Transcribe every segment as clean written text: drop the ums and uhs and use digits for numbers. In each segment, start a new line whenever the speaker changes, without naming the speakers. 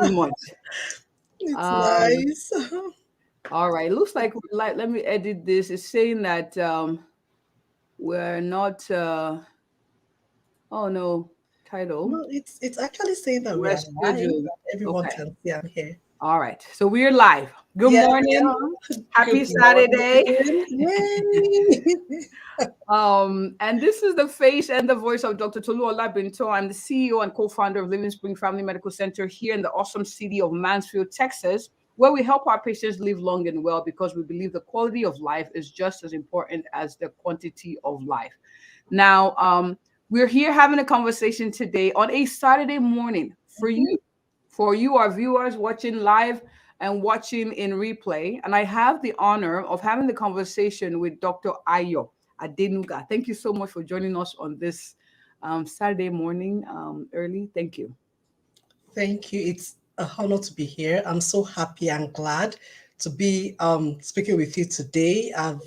too much.
It's
Um,
nice.
all right. Looks like let me edit this. It's saying that we're not oh no, title.
No, it's actually saying that we
We're
are live.
scheduled.
Everyone
Okay.
can see I'm here.
All right. So we're live. Good
Yeah, we
morning.
are.
Happy
Good
Saturday.
morning. Yay!
And this is the face and the voice of Dr. Tolu Olabinto. I'm the CEO and co-founder of Living Spring Family Medical Center here in the awesome city of Mansfield, Texas, where we help our patients live long and well because we believe the quality of life is just as important as the quantity of life. Now, we're here having a conversation today on a Saturday morning for you, our viewers watching live and watching in replay. And I have the honor of having the conversation with Dr. Ayo Adenuga. Thank you so much for joining us on this Saturday morning early. Thank you.
Thank you. It's a honor to be here. I'm so happy and glad to be speaking with you today. I've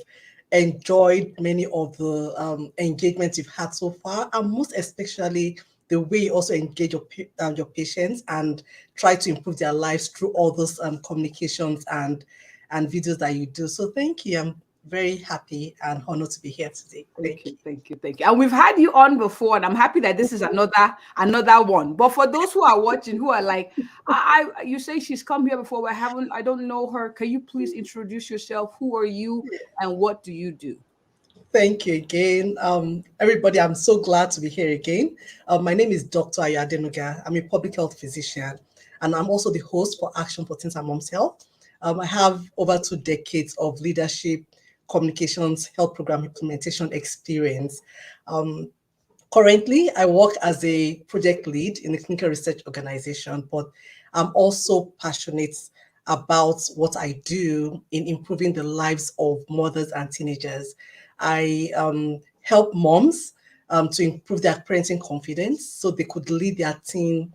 enjoyed many of the engagements you've had so far, and most especially the way you also engage your patients and try to improve their lives through all those communications and videos that you do. So thank you. I'm very happy and honored to be here today.
Thank
Thank
you,
you.
thank you, thank you. And we've had you on before, and I'm happy that this is another one. But for those who are watching, who are like, you say she's come here before, but I don't know her. Can you please introduce yourself? Who are you, and what do you do?
Thank you again. Everybody, I'm so glad to be here again. My name is Dr. Ayo Adenuga. I'm a public health physician, and I'm also the host for Action for Teens and Moms Health. I have over 2 decades of leadership, communications, health program implementation experience. Um, Currently, I work as a project lead in a clinical research organization, but I'm also passionate about what I do in improving the lives of mothers and teenagers. I help moms to improve their parenting confidence so they could lead their teen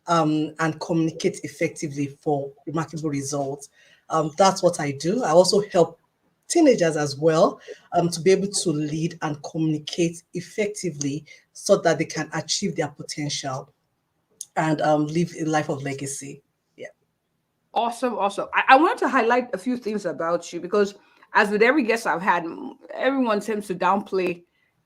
and communicate effectively for remarkable results. That's what I do. I also help teenagers as well to be able to lead and communicate effectively so that they can achieve their potential and live a life of legacy. Yeah.
Awesome, awesome. I wanted to highlight a few things about you because, as with every guest I've had, everyone tends to downplay,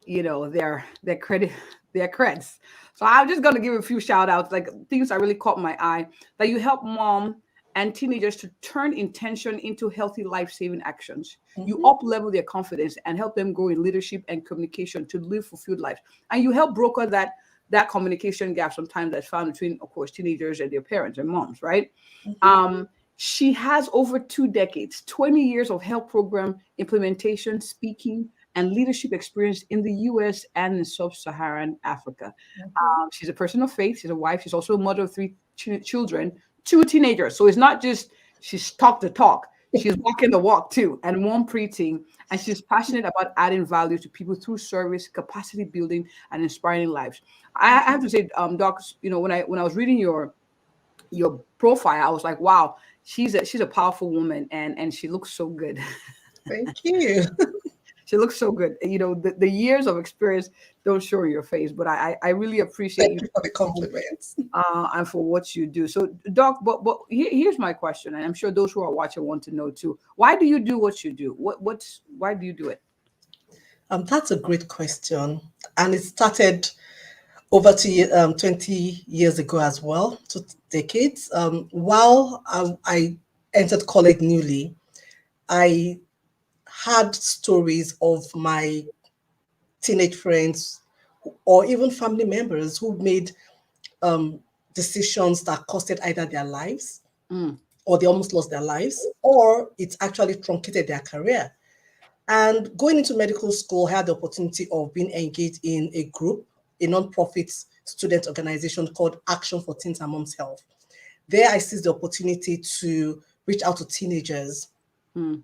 their credit, their creds. So I'm just gonna give a few shout outs, like things that really caught my eye. That you help mom and teenagers to turn intention into healthy life saving actions. You
Mhm.
up level their confidence and help them grow in leadership and communication to live fulfilled lives. And you help broker that communication gap sometimes that's found between, of course, teenagers and their parents and moms, right?
Mhm.
Um, she has over 2 decades, 20 years of health program implementation, speaking, and leadership experience in the US and in Sub-Saharan Africa.
Mhm.
She's a person of faith. She's a wife. She's also a mother of three children, two teenagers. So it's not just she's talk the talk. She's walking the walk too, and one preteen. And she's passionate about adding value to people through service, capacity building, and inspiring lives. I have to say, Doc, when I was reading your profile, I was like, wow, she's a powerful woman, and she looks so good.
Thank you.
She looks so good. The years of experience don't show in your face, but I really appreciate
Thank
you
you for the compliments.
and for what you do. So, Doc, but here's my question, and I'm sure those who are watching want to know too. Why do you do what you do? Why do you do it?
That's a great question. And it started over 20 years ago as well, 2 decades. While I entered college newly, I had stories of my teenage friends or even family members who made um, decisions that costed either their lives
Mm,
or they almost lost their lives, or it actually truncated their career. And going into medical school, I had the opportunity of being engaged in a group, a non-profit student organization called Action for Teens and Moms Health. There, I seized the opportunity to reach out to teenagers
mm,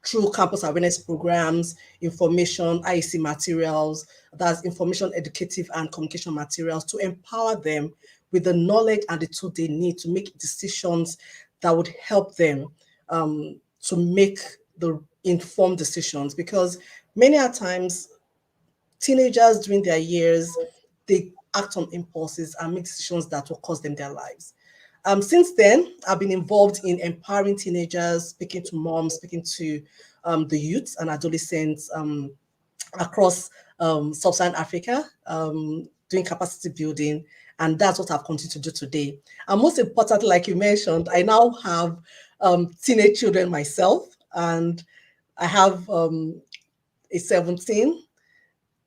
through campus awareness programs, information, IEC materials, that's information, educative, and communication materials to empower them with the knowledge and the tool they need to make decisions that would help them to make the informed decisions. Because many a times, teenagers during their years, they act on impulses and make decisions that will cost them their lives. Since then, I've been involved in empowering teenagers, speaking to moms, speaking to the youth and adolescents across Sub-Saharan Africa, doing capacity building, and that's what I've continued to do today. And most importantly, like you mentioned, I now have teenage children myself, and I have a 17,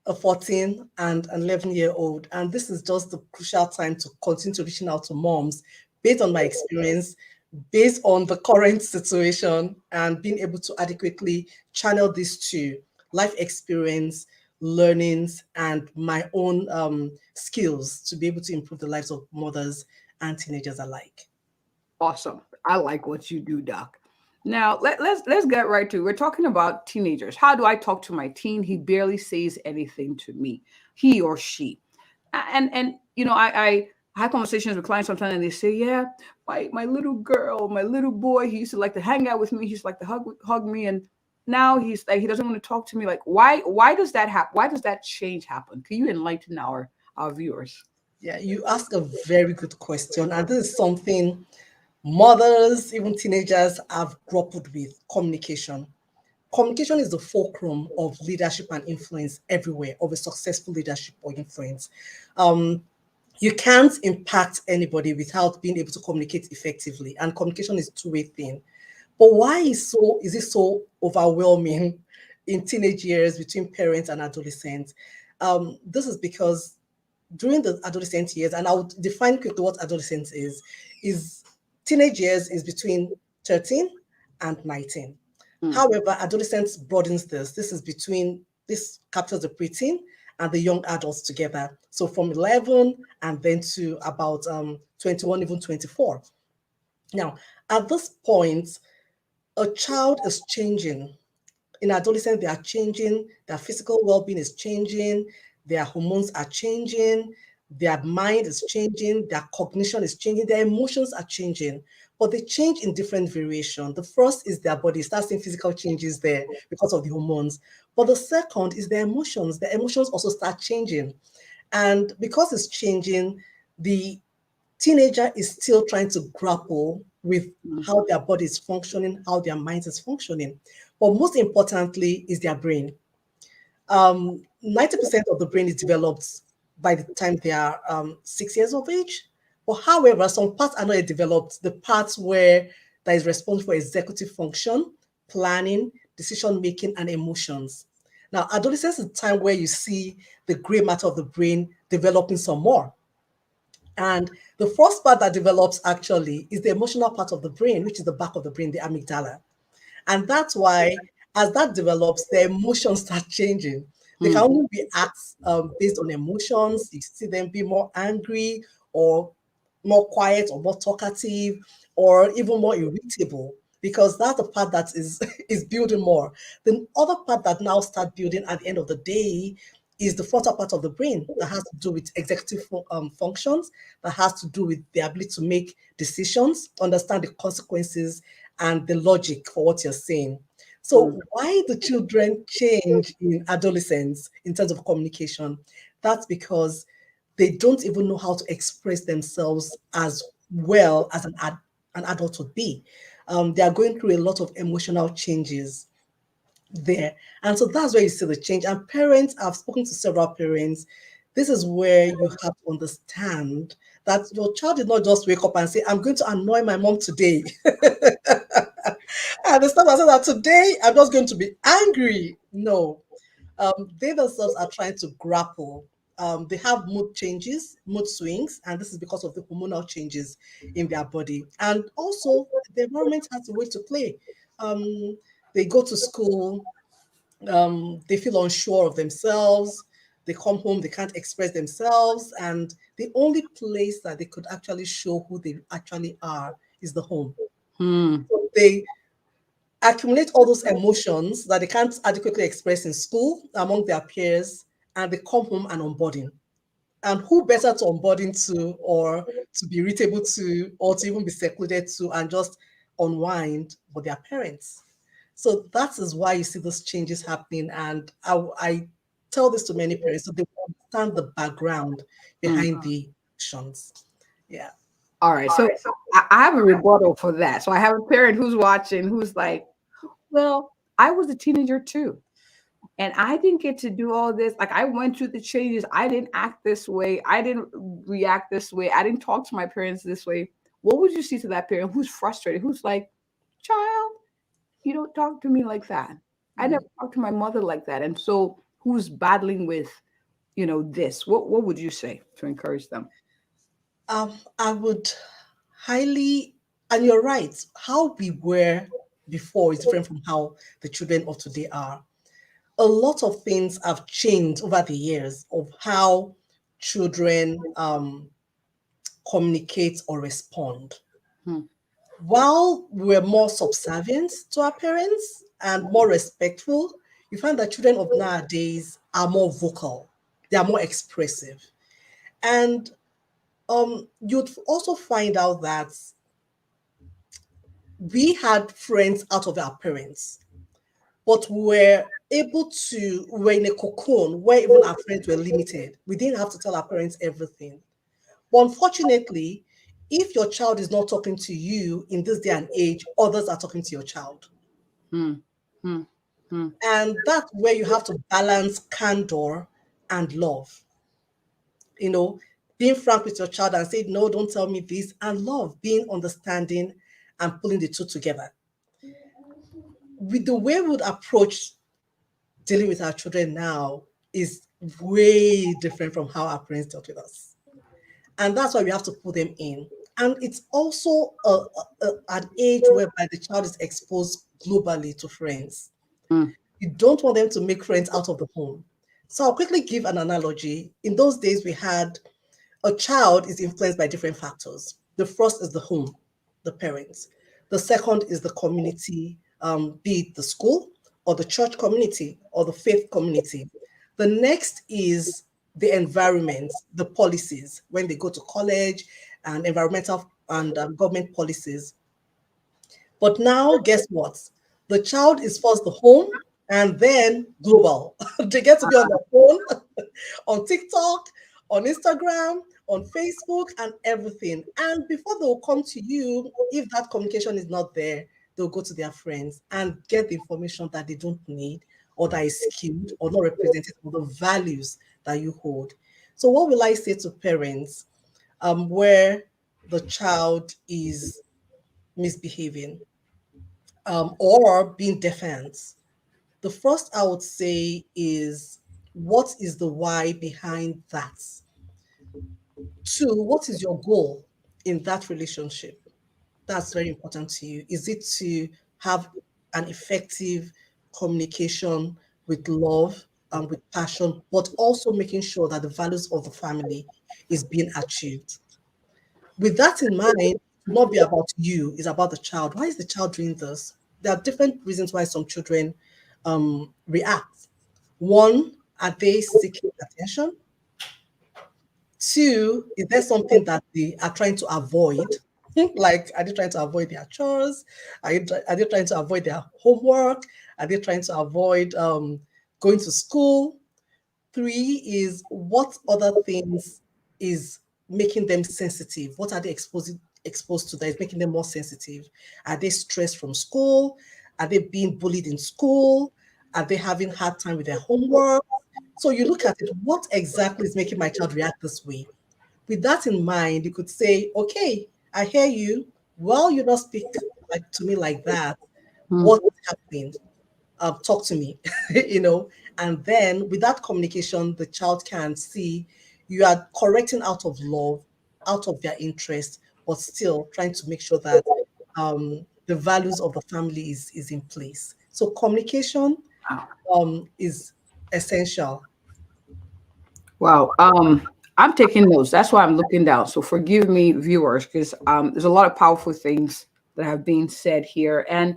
a 14, and an 11-year-old. And this is just the crucial time to continue to reaching out to moms based on my experience, based on the current situation, and being able to adequately channel this to life experience, learnings, and my own skills to be able to improve the lives of mothers and teenagers alike.
Awesome. I like what you do, Doc. Now let's get right to it. We're talking about teenagers. How do I talk to my teen? He barely says anything to me. He or she. And I have conversations with clients sometimes and they say, yeah, my little girl, my little boy, he used to like to hang out with me. He used to like to hug me. And now he's like he doesn't want to talk to me. Like, why does that happen? Why does that change happen? Can you enlighten our viewers?
Yeah, you ask a very good question. And this is something mothers, even teenagers, have grappled with: communication. Communication is the fulcrum of leadership and influence everywhere, of a successful leadership or influence. Um, you can't impact anybody without being able to communicate effectively, and communication is a two-way thing. But why is it so overwhelming in teenage years between parents and adolescents? This is because during the adolescent years, and I would define quickly what adolescence is teenage years is between 13 and 19.
Mm.
However, adolescence broadens this. This captures the preteen and the young adults together. So from 11 and then to about 21, even 24. Now, at this point, a child is changing. In adolescence, they are changing, their physical well-being is changing, their hormones are changing, their mind is changing, their cognition is changing, their emotions are changing, but they change in different variation. The first is their body starts seeing physical changes there because of the hormones, but the second is their emotions. The emotions also start changing, and because it's changing, the teenager is still trying to grapple with
Mm.
how their body is functioning, how their mind is functioning. But most importantly is their brain. 90% of the brain is developed by the time they are 6 years of age. But however, some parts are not yet developed. The parts where that is responsible for executive function, planning, decision making, and emotions. Now, adolescence is a time where you see the gray matter of the brain developing some more. And the first part that develops actually is the emotional part of the brain, which is the back of the brain, the amygdala. And that's why, as that develops, the emotions start changing. They can
Mm.
only react based on emotions. You see them be more angry or more quiet or more talkative or even more irritable because that's the part that is is building more. The other part that now start building at the end of the day is the frontal part of the brain that has to do with executive functions, that has to do with the ability to make decisions, understand the consequences, and the logic for what you're saying.
Mm.
So why the children change in adolescence in terms of communication? That's because they don't even know how to express themselves as well as an adult would be. They are going through a lot of emotional changes there. And so that's where you see the change. And parents, I've spoken to several parents. This is where you have to understand that your child did not just wake up and say, I'm going to annoy my mom today. And the stuff I said that today I'm just going to be angry. No, they themselves are trying to grapple. They have mood changes, mood swings, and this is because of the hormonal changes in their body. And also, the environment has a way to play. Um, they go to school, they feel unsure of themselves. They come home, they can't express themselves, and the only place that they could actually show who they actually are is the home.
Mm.
So they accumulate all those emotions that they can't adequately express in school among their peers, and they come home and onboarding. And who better to onboarding to, or to be irritable to, or to even be secluded to and just unwind but their parents? So that is why you see those changes happening. And I tell this to many parents so they will understand the background
Mm.
behind the actions. Yeah.
All right. So I have a rebuttal for that. So I have a parent who's watching who's like, well, I was a teenager too. And I didn't get to do all this. Like I went through the changes. I didn't act this way. I didn't react this way. I didn't talk to my parents this way. What would you say to that parent who's frustrated? Who's like, child, you don't talk to me like that. I never talked to my mother like that. And so who's battling with, this? What would you say to encourage them?
I would highly, and you're right, how we were before is different from how the children of today are. A lot of things have changed over the years of how children communicate or respond.
Hmm.
While we're more subservient to our parents and more respectful, you find that children of nowadays are more vocal, they are more expressive. And you'd also find out that we had friends out of our parents, but we were in a cocoon where even our friends were limited. We didn't have to tell our parents everything. But unfortunately, if your child is not talking to you in this day and age, others are talking to your child.
Hmm. Hmm. Hmm.
And that's where you have to balance candor and love. You know, being frank with your child and say, no, don't tell me this, and love, being understanding and pulling the two together. With the way we would approach dealing with our children now is way different from how our parents dealt with us. And that's why we have to put them in. And it's also an age whereby the child is exposed globally to friends.
Hmm.
You don't want them to make friends out of the home. So I'll quickly give an analogy. In those days, we had a child is influenced by different factors. The first is the home, the parents. The second is the community, be it the school or the church community or the faith community. The next is the environment, the policies, when they go to college and environmental and government policies. But now, guess what? The child is first the home and then global. They get to be on their phone, on TikTok, on Instagram, on Facebook, and everything. And before they'll come to you, if that communication is not there, they'll go to their friends and get the information that they don't need or that is skewed or not representative of the values that you hold. So, what will I say to parents where the child is misbehaving or being defiant? The first I would say is, what is the why behind that? Two, what is your goal in that relationship? That's very important to you. Is it to have an effective communication with love and with passion, but also making sure that the values of the family is being achieved? With that in mind, it will not be about you, it's about the child. Why is the child doing this? There are different reasons why some children react. One, are they seeking attention? Two, is there something that they are trying to avoid? Like, are they trying to avoid their chores? Are they trying to avoid their homework? Are they trying to avoid going to school? Three is, what other things is making them sensitive? What are they exposed to that is making them more sensitive? Are they stressed from school? Are they being bullied in school? Are they having hard time with their homework? So you look at it, what exactly is making my child react this way? With that in mind, you could say, okay, I hear you. Well, you don't speak like to me like that.
Hmm.
What is happening? Talk to me, and then with that communication, the child can see you are correcting out of love, out of their interest, but still trying to make sure that the values of the family is in place. So communication is essential.
Wow. I'm taking notes. That's why I'm looking down. So forgive me, viewers, because there's a lot of powerful things that have been said here. And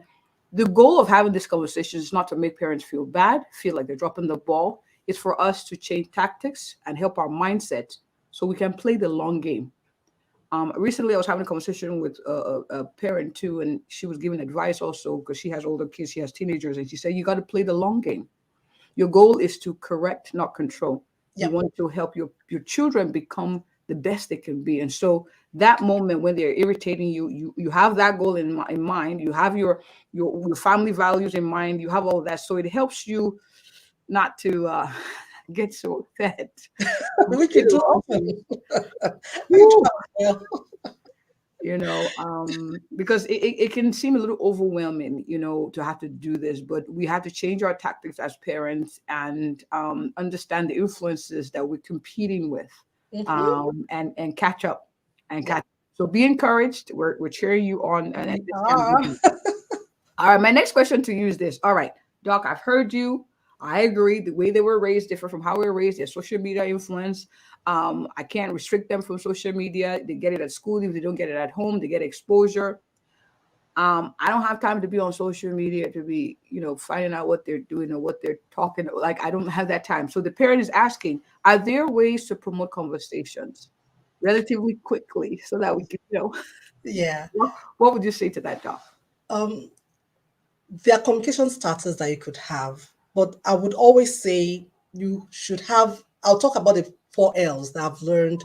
the goal of having this conversation is not to make parents feel bad, feel like they're dropping the ball. It's for us to change tactics and help our mindset so we can play the long game. Recently, I was having a conversation with a parent too, and she was giving advice also because she has older kids, she has teenagers, and she said, you got to play the long game. Your goal is to correct, not control. You
Yep.
want to help your children become the best they can be. And so that moment when they're irritating you, you have that goal in mind, you have your family values in mind, you have all of that. So it helps you not to get so upset.
Which we do often. We do
Woo!
well.
Because it can seem a little overwhelming, to have to do this, but we have to change our tactics as parents and understand the influences that we're competing with,
Mhm.
and catch up and
Yeah.
catch. So be encouraged. We're cheering you on, and
We
this can
are.
be. All right, my next question to you is this. All right, Doc, I've heard you. I agree. The way they were raised different from how we were raised. Their social media influence. I can't restrict them from social media. They get it at school. If they don't get it at home, they get exposure. I don't have time to be on social media to be, finding out what they're doing or what they're talking. Like, I don't have that time. So the parent is asking, are there ways to promote conversations relatively quickly so that we can,
Yeah.
what would you say to that, Doc?
Um, there are communication starters that you could have, but I would always say you should have. I'll talk about the 4 L's that I've learned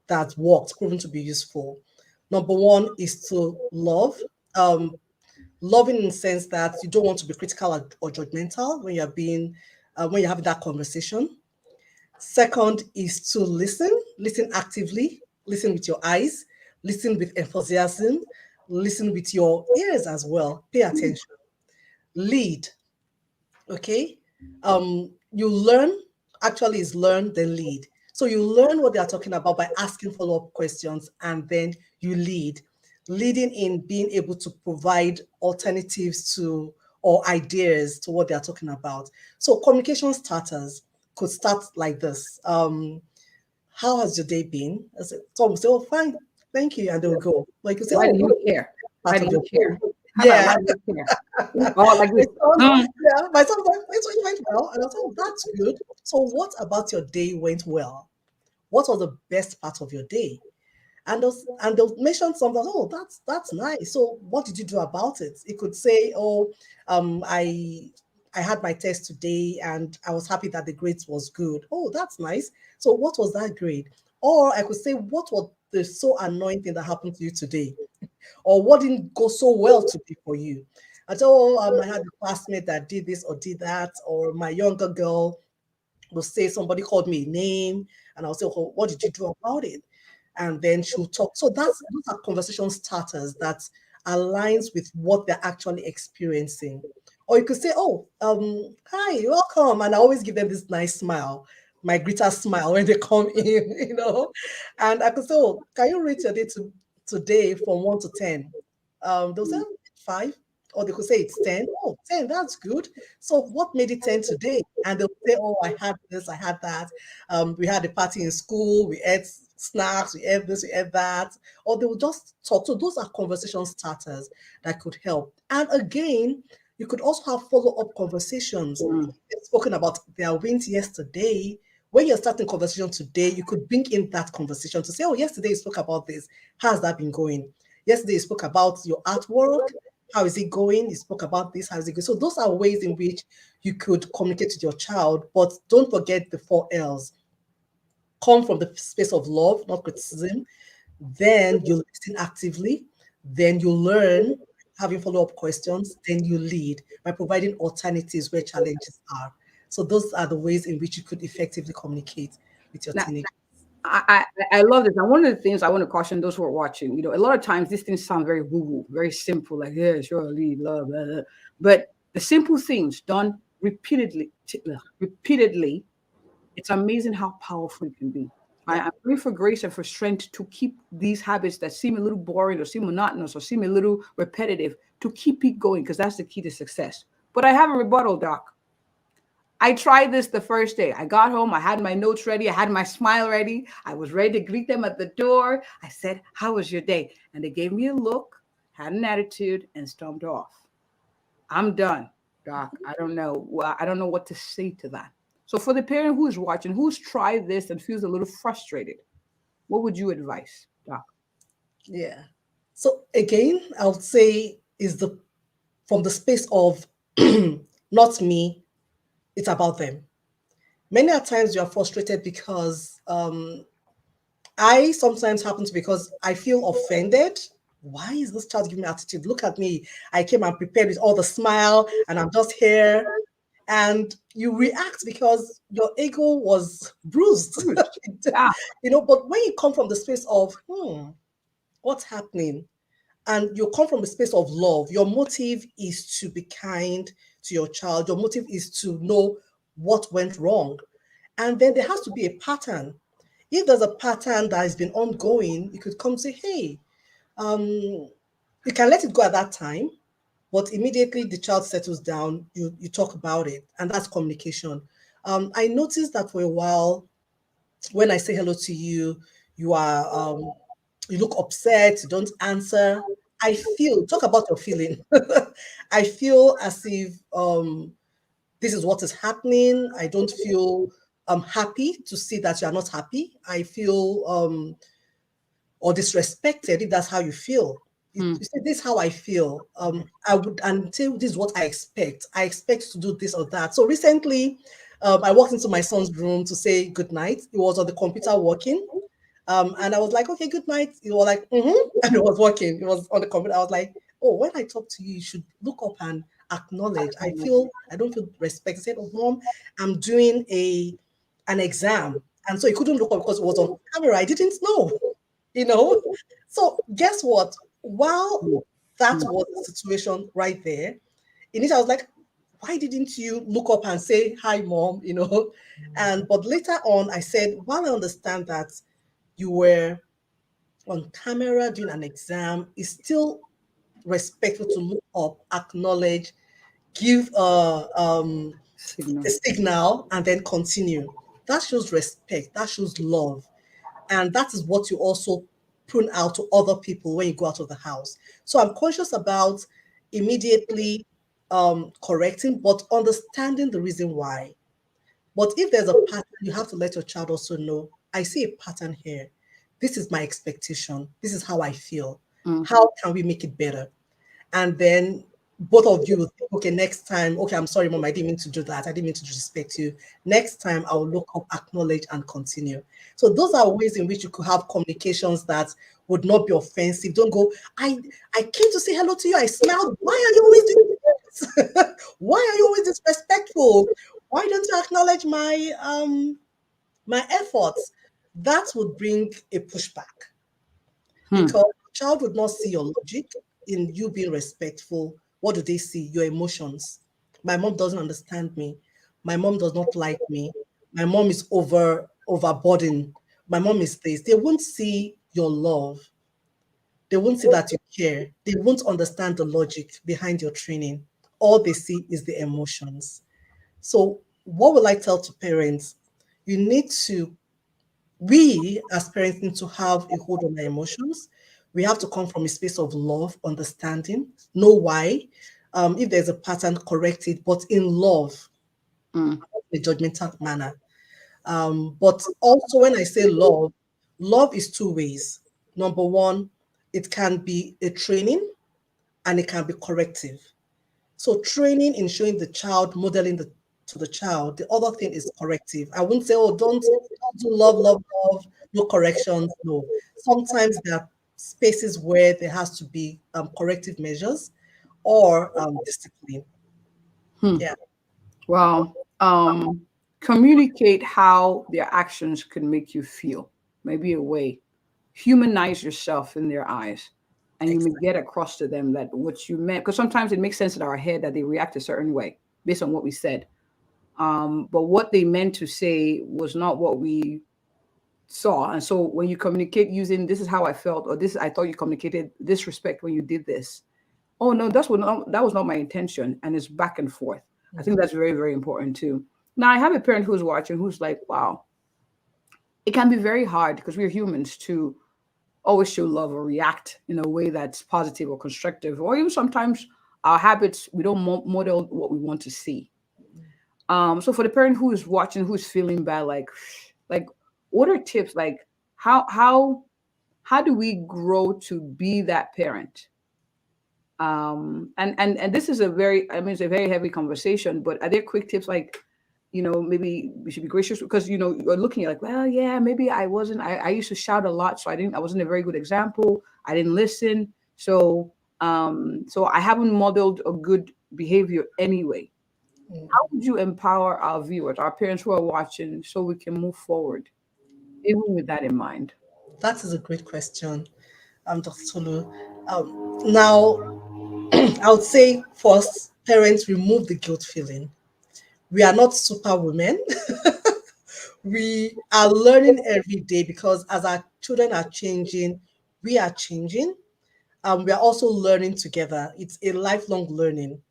that worked, proven to be useful. Number one is to love. Um, Loving in the sense that you don't want to be critical or judgmental when you're having that conversation. Second is to listen actively, listen with your eyes, listen with enthusiasm, listen with your ears as well. Pay attention. Lead, okay? You learn, actually is learn, then lead. So you learn what they are talking about by asking follow-up questions, and then you lead. Leading in being able to provide alternatives to or ideas to what they are talking about. So communication starters could start like this. How has your day been? I said, Tom will say, oh, fine, thank you. And they'll go. Like you say,
Why
oh,
do
what
you
is
care? Why
part
do
of
you
your
care?
day?
How about
Yeah.
why do you care? Oh, like
My
this.
son,
Mm.
yeah, my son was like, it went well. And I said, oh, that's good. So what about your day went well? What was the best part of your day? And they'll mention something. Oh, that's nice. So what did you do about it? It could say, oh, I had my test today and I was happy that the grades was good. Oh, that's nice. So what was that grade? Or I could say, what was the so annoying thing that happened to you today? Or what didn't go so well today for you? I said, oh, I had a classmate that did this or did that, or my younger girl will say somebody called me a name, and I'll say, oh, what did you do about it? And then she'll talk. So those are conversation starters that aligns with what they're actually experiencing. Or you could say, oh, hi, welcome. And I always give them this nice smile, my greeter smile when they come in. And I could say, oh, can you rate your day today from 1 to 10? They'll say, five. Or they could say it's 10. Oh, 10, that's good. So what made it 10 today? And they'll say, oh, I had this, I had that. We had a party in school, we ate snacks, we ate this, we ate that. Or they will just talk. So those are conversation starters that could help. And again, you could also have follow-up conversations.
Mm.
They've spoken about their wins yesterday. When you're starting conversation today, you could bring in that conversation to say, oh, yesterday you spoke about this. How's that been going? Yesterday you spoke about your artwork. How is it going? You spoke about this. How is it going? So those are ways in which you could communicate with your child, but don't forget the 4 L's. Come from the space of love, not criticism. Then you listen actively. Then you learn, having follow-up questions. Then you lead by providing alternatives where challenges are. So those are the ways in which you could effectively communicate with your
Now,
teenager.
I love this. And one of the things I want to caution those who are watching, a lot of times these things sound very woo-woo, very simple, like, yeah, sure, lead, love, blah, blah. But the simple things done repeatedly, it's amazing how powerful it can be.
Yep.
I'm praying for grace and for strength to keep these habits that seem a little boring or seem monotonous or seem a little repetitive, to keep it going, because that's the key to success. But I have a rebuttal, Doc. I tried this the first day. I got home. I had my notes ready. I had my smile ready. I was ready to greet them at the door. I said, how was your day? And they gave me a look, had an attitude, and stormed off. I'm done, Doc. I don't know. Well, I don't know what to say to that. So for the parent who is watching, who's tried this and feels a little frustrated, what would you advise, Doc?
Yeah. So again, I would say is the from the space of not me, it's about them. Many a times you are frustrated because I sometimes happen to, because I feel offended. Why is this child giving me attitude? Look at me. I came and prepared with all the smile, and I'm just here. And you react because your ego was bruised.
Bruised. Yeah.
But when you come from the space of, what's happening? And you come from a space of love, your motive is to be kind to your child. Your motive is to know what went wrong. And then there has to be a pattern. If there's a pattern that has been ongoing, you could come say, hey, you can let it go at that time, but immediately the child settles down, you talk about it, and that's communication. I noticed that for a while, when I say hello to you, you are you look upset, you don't answer. I feel, talk about your feeling. I feel as if this is what is happening. I don't feel happy to see that you are not happy. I feel or disrespected, if that's how you feel. You say, this is how I feel. I would, and say, this is what I expect. I expect to do this or that. So recently, I walked into my son's room to say good night. He was on the computer working. And I was like, okay, good night. He was like, and it was working. It was on the computer. I was like, oh, when I talk to you, you should look up and acknowledge. I don't feel respect. He said, oh, mom, I'm doing an exam. And so he couldn't look up because it was on camera. I didn't know, you know. So guess what? While that was the situation right there, initially I was like, why didn't you look up and say hi, mom? And but later on, I said, while I understand that you were on camera doing an exam, it's still respectful to look up, acknowledge, give a
Signal.
signal, and then continue. That shows respect. That shows love. And that is what you also prune out to other people when you go out of the house. So I'm conscious about immediately correcting, but understanding the reason why. But if there's a pattern, you have to let your child also know, I see a pattern here. This is my expectation. This is how I feel. How can we make it better? And then both of you will think, okay, next time, okay, I'm sorry, mom, I didn't mean to do that. I didn't mean to disrespect you. Next time, I'll look up, acknowledge, and continue. So those are ways in which you could have communications that would not be offensive. Don't go, I came to say hello to you. I smiled. Why are you always doing this? Why are you always disrespectful? Why don't you acknowledge my efforts? That would bring a pushback because the child would not see your logic in you being respectful. What do they see? Your emotions. My mom doesn't understand me. My mom does not like me. My mom is overburdened. My mom is this. They won't see your love. They won't see that you care. They won't understand the logic behind your training. All they see is the emotions. So, what will I tell to parents? You need to We as parents need to have a hold on our emotions. We have to come from a space of love, understanding, know why. If there's a pattern, correct it, but in love, in a judgmental manner. But also, when I say love, love is two ways. Number one, it can be a training and it can be corrective. So training in showing the child, modeling to the child. The other thing is corrective. I wouldn't say, oh, don't do love, love, love, no corrections. No. Sometimes there are spaces where there has to be corrective measures or discipline. Yeah.
Well, communicate how their actions can make you feel. Maybe a way. Humanize yourself in their eyes. And you may
Exactly.
get across to them that what you meant, because sometimes it makes sense in our head that they react a certain way based on what we said. But what they meant to say was not what we saw. And so when you communicate using this is how I felt, or this I thought you communicated disrespect when you did this. Oh no, that was not my intention. And it's back and forth. I think that's very, very important too. Now I have a parent who's watching who's like, wow, it can be very hard because we're humans to always show love or react in a way that's positive or constructive, or even sometimes our habits we don't model what we want to see. So for the parent who is watching, who's feeling bad, like what are tips? Like how do we grow to be that parent? And this is a very, I mean, it's a very heavy conversation, but are there quick tips like, maybe we should be gracious because, you're looking at like, well, yeah, maybe I wasn't, I used to shout a lot. So I wasn't a very good example. I didn't listen. So I haven't modeled a good behavior anyway.
Mm.
How would you empower our viewers, our parents who are watching, so we can move forward, even with that in mind?
That is a great question, Dr. Tolu. Now, I would say first, parents remove the guilt feeling. We are not superwomen. We are learning every day because as our children are changing, we are changing. We are also learning together. It's a lifelong learning,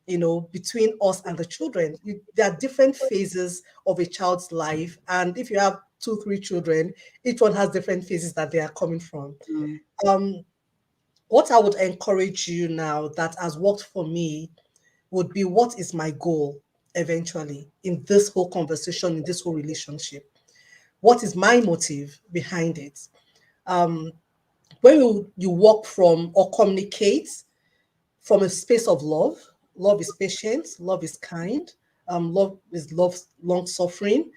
between us and the children. There are different phases of a child's life. And if you have two, three children, each one has different phases that they are coming from.
Mm,
Um, what I would encourage you now that has worked for me would be, what is my goal eventually in this whole conversation, in this whole relationship? What is my motive behind it? Um, when you walk from or communicate from a space of love, love is patient, love is kind, love long suffering,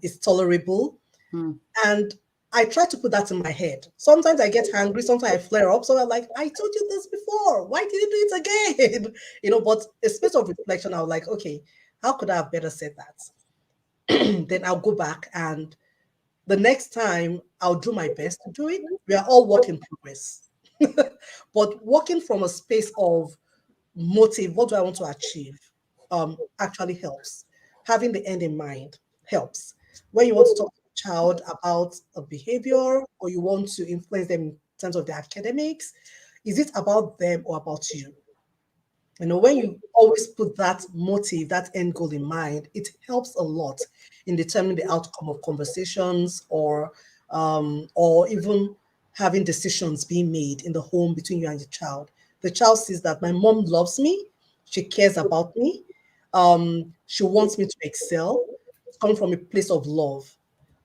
is tolerable,
mm,
and I try to put that in my head. Sometimes I get angry, sometimes I flare up. So I'm like, I told you this before. Why did you do it again? But a space of reflection, I was like, okay, how could I have better said that? Then I'll go back, and the next time I'll do my best to do it. We are all work in progress. But working from a space of motive, what do I want to achieve, actually helps. Having the end in mind helps. When you want to talk to a child about a behavior or you want to influence them in terms of their academics, is it about them or about you? When you always put that motive, that end goal in mind, it helps a lot in determining the outcome of conversations or even having decisions being made in the home between you and your child. The child sees that my mom loves me, she cares about me, she wants me to excel. It's coming from a place of love.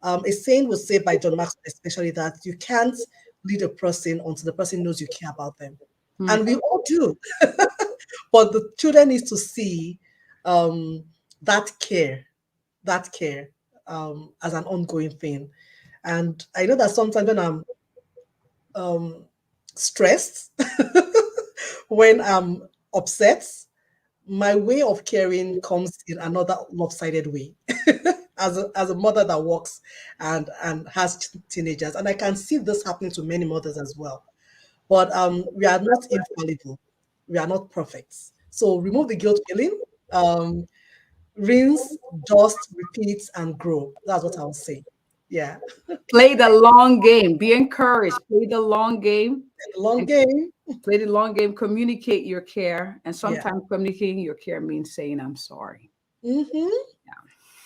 A saying was said by John Maxwell, especially, that you can't lead a person until the person knows you care about them.
mm.
And we all do. But the children need to see um, that care, that care as an ongoing thing. And I know that sometimes when I'm um, stressed, when I'm upset, my way of caring comes in another lopsided way. As a mother that works and has teenagers, and I can see this happening to many mothers as well. But we are not infallible. We are not perfect. So remove the guilt feeling. Um, Rinse, dust, repeat, and grow. That's what I'll say. Yeah.
Play the long game. Be encouraged. Play the long game.
The long
And
game.
play the long game. Communicate your care. And
Yeah.
sometimes communicating your care means saying, I'm sorry.
Mm-hmm.
Yeah.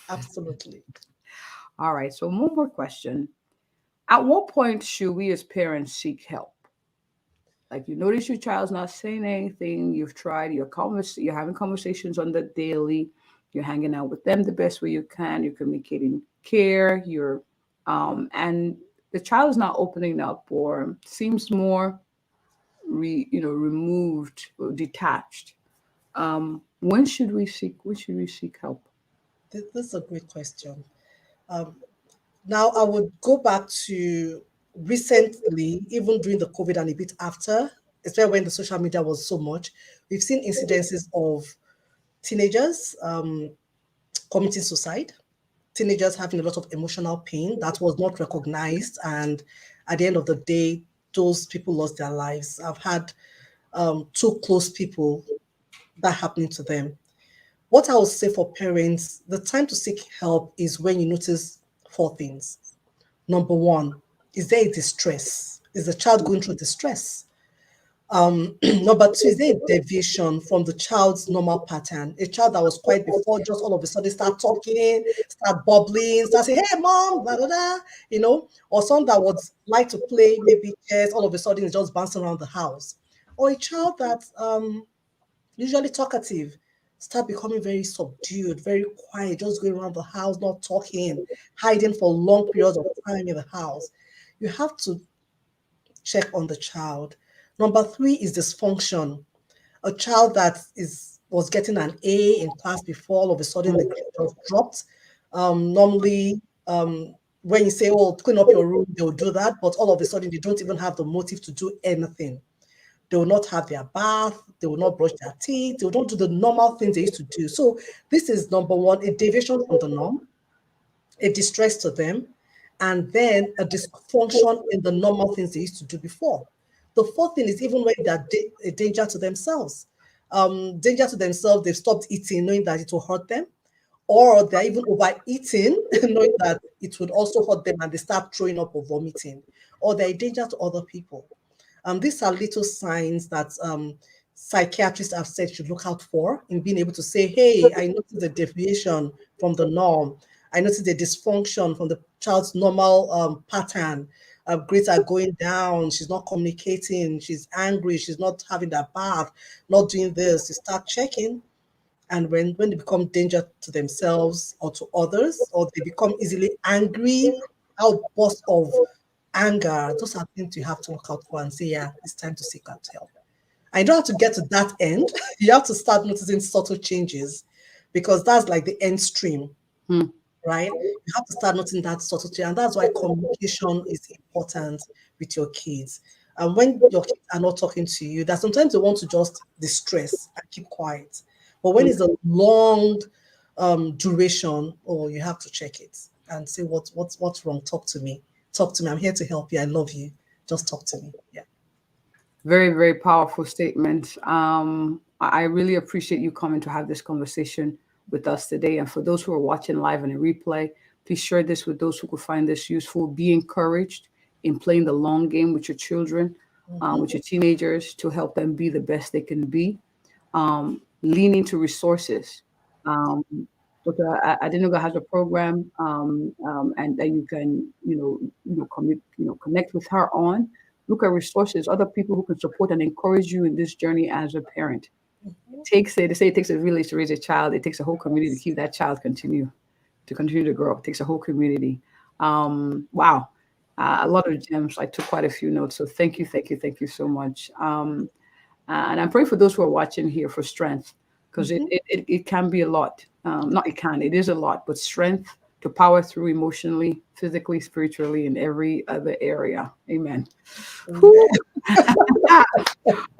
Absolutely.
All right. So, one more question. At what point should we as parents seek help? Like, you notice your child's not saying anything, you've tried, you're having conversations on the daily, you're hanging out with them the best way you can, you're communicating care, and the child is not opening up or seems more removed or detached. When should we seek help?
This is a great question. Um, Now, I would go back to recently, even during the COVID and a bit after, especially when the social media was so much, we've seen incidences of teenagers committing suicide, teenagers having a lot of emotional pain that was not recognized. And at the end of the day, those people lost their lives. I've had two close people that happening to them. What I would say for parents, the time to seek help is when you notice four things. Number one, is there a distress? Is the child going through distress? Number two, is there a deviation from the child's normal pattern? A child that was quiet before just all of a sudden start talking, start bubbling, start saying, hey mom, blah, blah, blah, or some that would like to play maybe chess, all of a sudden is just bouncing around the house. Or a child that usually talkative, start becoming very subdued, very quiet, just going around the house, not talking, hiding for long periods of time in the house. You have to check on the child. Number three is dysfunction. A child that is was getting an A in class before, all of a sudden the grade just dropped. Normally, when you say, "Oh, clean up your room," they'll do that, but all of a sudden they don't even have the motive to do anything. They will not have their bath, they will not brush their teeth, they will not do the normal things they used to do. So this is number one, a deviation from the norm, a distress to them, and then a dysfunction in the normal things they used to do before. The fourth thing is even when they're a danger to themselves. Danger to themselves, they've stopped eating knowing that it will hurt them, or they're even overeating knowing that it would also hurt them and they start throwing up or vomiting, or they're a danger to other people. These are little signs that psychiatrists have said should look out for in being able to say, hey, I noticed a deviation from the norm. I noticed a dysfunction from the child's normal pattern. Grades are going down. She's not communicating. She's angry. She's not having that bath, not doing this. You start checking. And when they become danger to themselves or to others, or they become easily angry, outbursts of anger, those are things you have to look out for and say, yeah, it's time to seek out help. I don't have to get to that end. You have to start noticing subtle changes because that's like the end stream, right? You have to start noticing that subtle change. And that's why communication is important with your kids. And when your kids are not talking to you, that sometimes they want to just distress and keep quiet. But when it's a long duration, oh, you have to check it and say what's wrong. Talk to me. Talk to me. I'm here to help you. I love you. Just talk to me. Yeah.
Very, very powerful statement. I really appreciate you coming to have this conversation with us today. And for those who are watching live and a replay, please share this with those who could find this useful. Be encouraged in playing the long game with your children, with your teenagers, to help them be the best they can be. Lean into resources. Um, Dr. Adenuga has a program, and that you can, connect with her on. Look at resources, other people who can support and encourage you in this journey as a parent. They say it takes a village to raise a child. It takes a whole community to keep that child continue to grow. It takes a whole community. Wow, a lot of gems. I took quite a few notes, so thank you so much. And I'm praying for those who are watching here for strength, because it can be a lot. Not it can, it is a lot, but strength to power through emotionally, physically, spiritually, in every other area. Amen.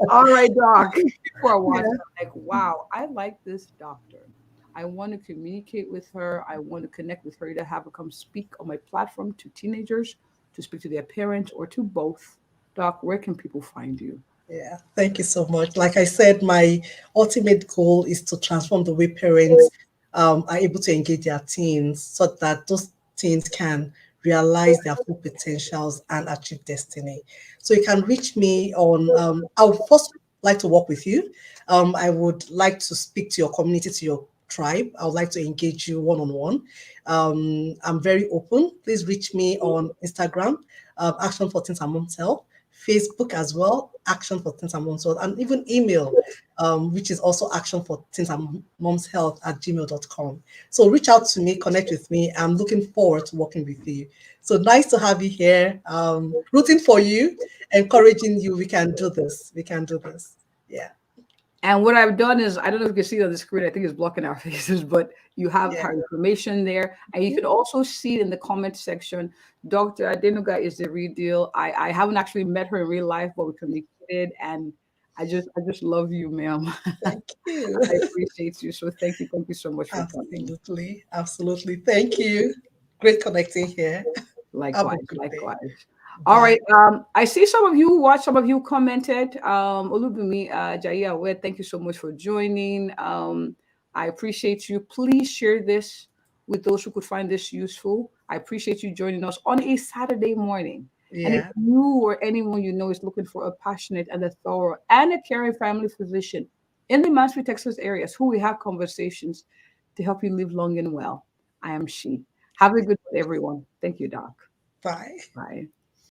All right, Doc. Before I watch, I'm like, wow, I like this doctor. I want to communicate with her. I want to connect with her to have her come speak on my platform to teenagers, to speak to their parents, or to both. Doc, where can people find you?
Yeah, thank you so much. Like I said, my ultimate goal is to transform the way parents are able to engage their teens so that those teens can realize their full potentials and achieve destiny. So you can reach me on, I would first like to work with you. I would like to speak to your community, to your tribe. I would like to engage you one-on-one. I'm very open. Please reach me on Instagram, Action for Teens and Mom's Health. Facebook as well, Action for Teens and Mom's Health, and even email, which is also Action for Teens and Mom's Health at gmail.com. So reach out to me, connect with me. I'm looking forward to working with you. So nice to have you here, rooting for you, encouraging you. We can do this. We can do this. Yeah.
And what I've done is, I don't know if you can see it on the screen, I think it's blocking our faces, but you have
Yeah.
her information there. And you can also see it in the comment section. Dr. Adenuga is the real deal. I haven't actually met her in real life, but we communicated, and I just love you, ma'am.
Thank you.
I appreciate you. So thank you so much for coming.
Absolutely. Absolutely. Thank you. Great connecting here. Have a
Likewise,
good day.
likewise. All
Bye.
right. I see some of you watched, some of you commented. Olubumi, Jaya, thank you so much for joining. I appreciate you. Please share this with those who could find this useful. I appreciate you joining us on a Saturday morning. And if
Yeah.
you or anyone you know is looking for a passionate and a thorough and a caring family physician in the Mansfield, Texas areas, who we have conversations to help you live long and well, I am she. Have a good one, everyone. Thank you, Doc.
Bye.
Bye.